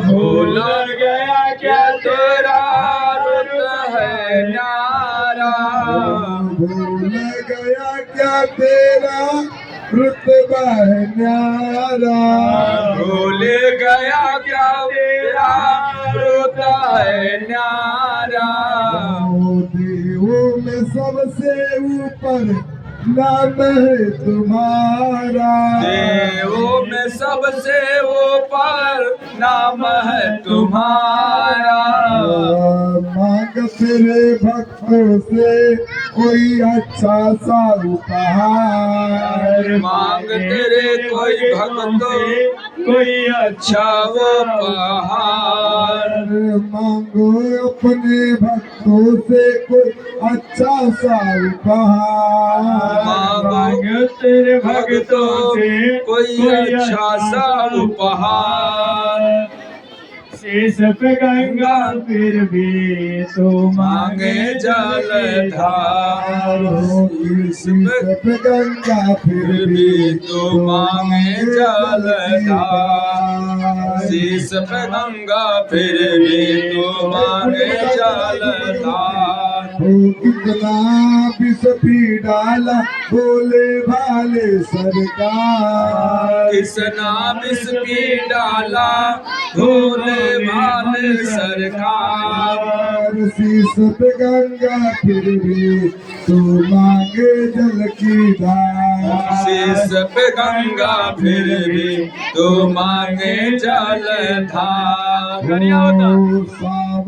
भूल गया क्या तेरा रुत है न्यारा। भूल गया क्या तेरा रुतबा है न्यारा। भूल गया क्या तेरा रुत है न्यारा। देवों में सबसे ऊपर नाम है तुम्हारा। देवों में सबसे ऊपर नाम है तुम्हारा। मांग तेरे भक्तों से कोई अच्छा सा उपहार। मांग तेरे कोई भक्तों कोई अच्छा उपहार। मांगो अपने भक्तों से कोई अच्छा सा उपहार। मांगो तेरे भक्तों से कोई अच्छा सा उपहार। शीश पे गंगा फिर भी तो मांगे जलधार। शीश पे गंगा फिर भी तो मांगे जलधार। शीश पे गंगा फिर भी तो मांगे जलधार। कितना विष पी डाला भोले भाले सरकार। किसना विष पी डाला भोले भाले सरकार। शीश पे गंगा फिर भी तो मांगे जल की धार। शीश पे गंगा फिर भी तो मांगे जलधार।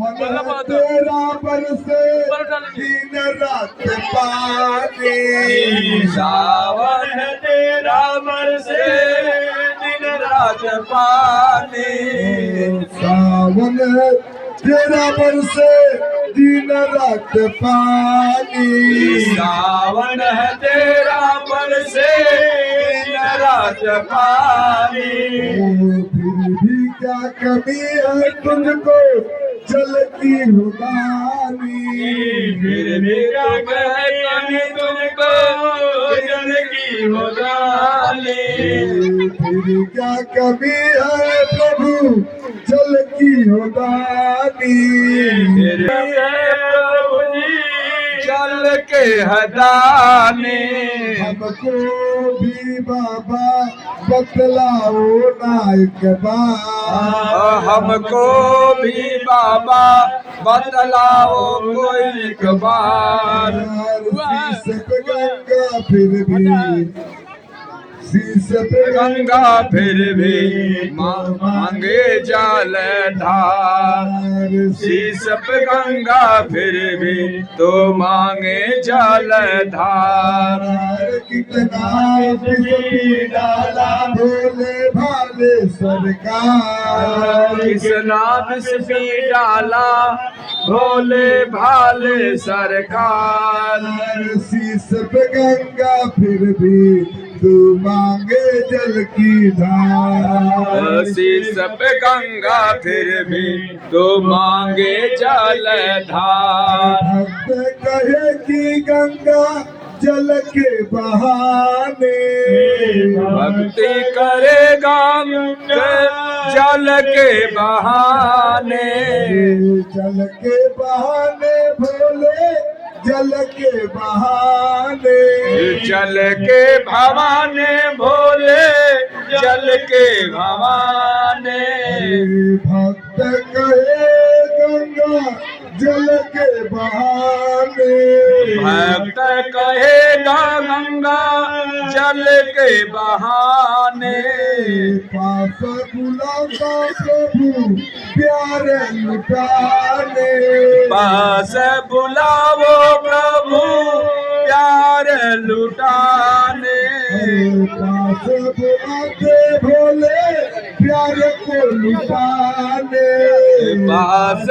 सावन तेरा बरसे दिन रात पानी। सावन तेरा बरसे दिन रात पानी। सावन तेरा बरसे दिन रात पानी। सावन है तेरा बरसे दिन रात पानी। फिर भी क्या कमी है तुझको जल की हुदानी। फिर भी क्या कमी तुमको जल की होगाली। फिर क्या कमी है प्रभु जल की हुदानी। फिर है प्रभु जी जल के हदाने। हमको भी बाबा बतलाओ ना एक बार। हमको भी बाबा बतलाओ कोई एक बार। शीश पे गंगा फिर भी शीश पे गंगा फिर भी मांगे जलधार। शीश पे गंगा फिर भी तो मांगे जलधार। कितना विष पी डाला भोले भाले सरकार। किसना विष पी डाला भोले भाले सरकार। शीश पे गंगा फिर भी तू मांगे जल की धार। शीश पे गंगा फिर भी तो मांगे जलधार। भक्त कहे कि गंगा जल के बहाने। भक्ति करेगा जल के बहाने। जल के बहाने भोले जल के बहाने। जल के भवाने भोले जल के भवाने। भक्त कहे गंगा जल के बहाने। भक्त कहेगा गंगा जल के बहाने। पास बुलाता प्रभु प्यार लुटाने। पास बुलावो प्रभु प्यार लुटाने। पास बुलाते भोले प्यार को लुटाने। पास